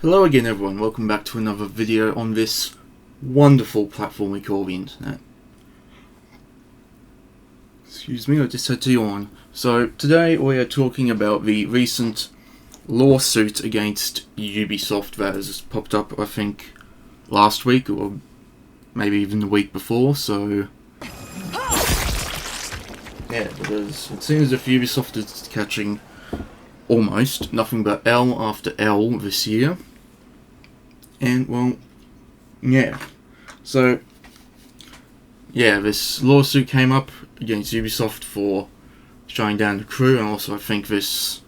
Hello again everyone, welcome back to another video on this wonderful platform we call the internet. Excuse me, I just had to yawn. So today we are talking about the recent lawsuit against Ubisoft that has popped up, I think, last week or maybe even the week before, so yeah, because it seems as if Ubisoft is catching almost nothing but L after L this year. And well, yeah. So yeah, this lawsuit came up against Ubisoft for shutting down The Crew, and also I think this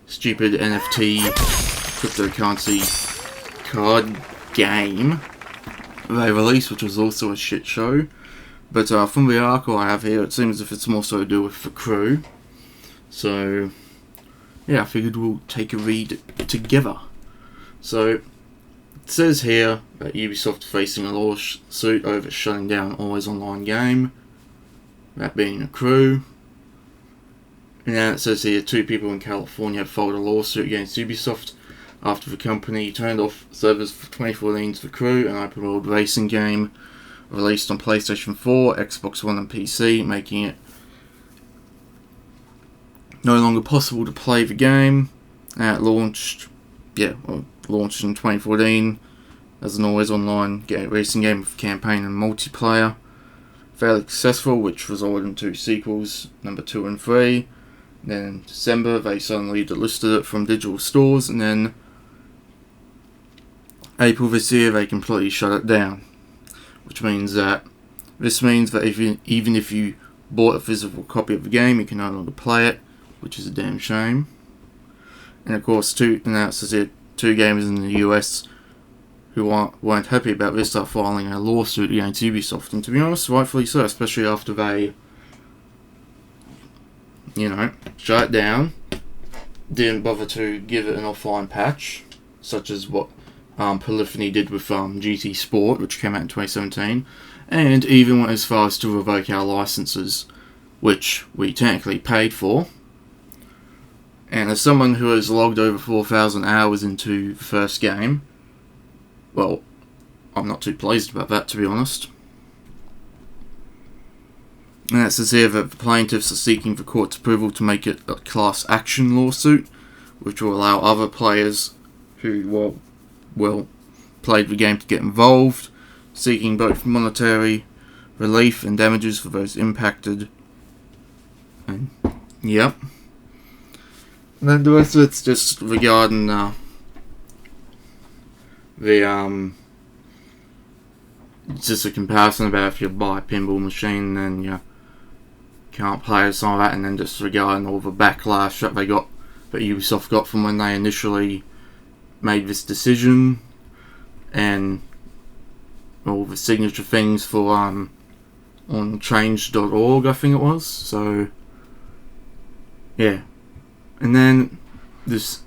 stupid NFT cryptocurrency card game they released, which was also a shit show. But from the article I have here, it seems as if it's more so to do with The Crew. So yeah, I figured we'll take a read together. So it says here that Ubisoft facing a lawsuit over shutting down an always online game, that being The Crew. And then it says here 2 people in California have filed a lawsuit against Ubisoft after the company turned off servers for 2014's The Crew, an open world racing game released on PlayStation 4, Xbox One and PC, making it no longer possible to play the game. Launched in 2014 as an always online racing game with campaign and multiplayer. Fairly successful, which resulted in 2 sequels, number 2 and 3. Then in December they suddenly delisted it from digital stores, and then April this year they completely shut it down. Which means that even if you bought a physical copy of the game, you can no longer play it, which is a damn shame. And of course, now it says here 2 gamers in the US who weren't happy about this are filing a lawsuit against Ubisoft, and to be honest, rightfully so, especially after they, shut it down, didn't bother to give it an offline patch, such as what Polyphony did with GT Sport, which came out in 2017, and even went as far as to revoke our licenses, which we technically paid for. And as someone who has logged over 4,000 hours into the first game, well, I'm not too pleased about that, to be honest. And it says here that the plaintiffs are seeking the court's approval to make it a class action lawsuit, which will allow other players who, played the game to get involved, seeking both monetary relief and damages for those impacted. And, yep. And then the rest of it's just regarding it's just a comparison about if you buy a pinball machine, then you can't play some of that, and then just regarding all the backlash that Ubisoft got from when they initially made this decision, and all the signature things for on change.org, I think it was. So yeah. And then this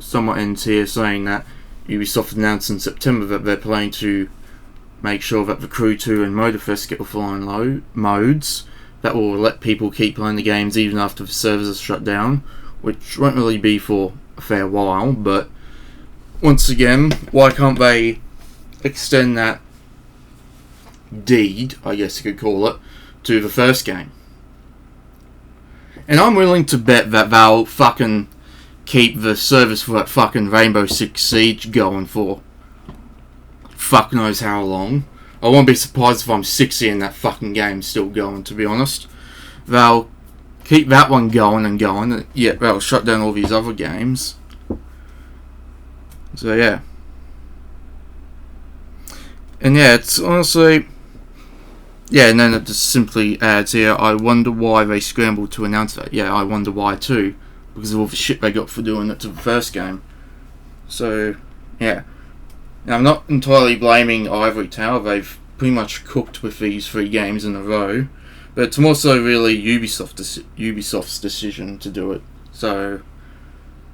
somewhat ends here saying that Ubisoft announced in September that they're planning to make sure that The Crew 2 and Motorfest get offline modes that will let people keep playing the games even after the servers are shut down, which won't really be for a fair while, but once again, why can't they extend that deed, I guess you could call it, to the first game? And I'm willing to bet that they'll fucking keep the service for that fucking Rainbow Six Siege going for fuck knows how long. I won't be surprised if I'm 60 and that fucking game's still going, to be honest. They'll keep that one going and going, yet they'll shut down all these other games. So yeah. And yeah, it's honestly... Yeah, and then it just simply adds here, I wonder why they scrambled to announce that. Yeah, I wonder why too, because of all the shit they got for doing it to the first game. So, yeah. Now, I'm not entirely blaming Ivory Tower, they've pretty much cooked with these 3 games in a row, but it's more so really Ubisoft's decision to do it. So,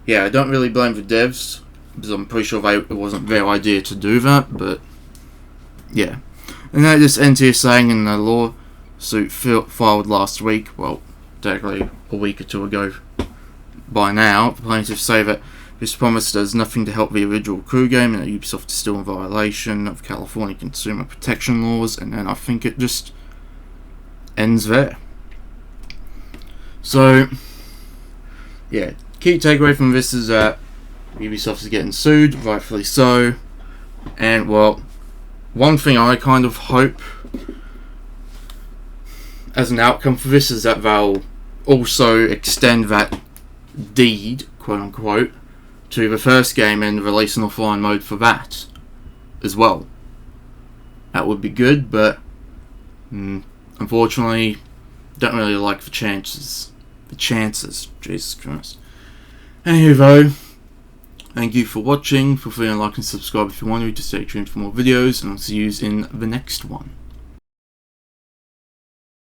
yeah, I don't really blame the devs, because I'm pretty sure it wasn't their idea to do that, but yeah. And that just ends here saying in the lawsuit filed last week, well, technically a week or 2 ago by now, the plaintiffs say that This promise does nothing to help the original Crew game, and that Ubisoft is still in violation of California consumer protection laws, and then I think it just ends there. So, yeah, key takeaway from this is that Ubisoft is getting sued, rightfully so, and well, one thing I kind of hope as an outcome for this is that they'll also extend that deed, quote unquote, to the first game and release an offline mode for that as well. That would be good, but unfortunately, don't really like the chances. Jesus Christ. Anywho though, thank you for watching. Feel free to like and subscribe if you want to stay tuned for more videos, and I'll see you in the next one.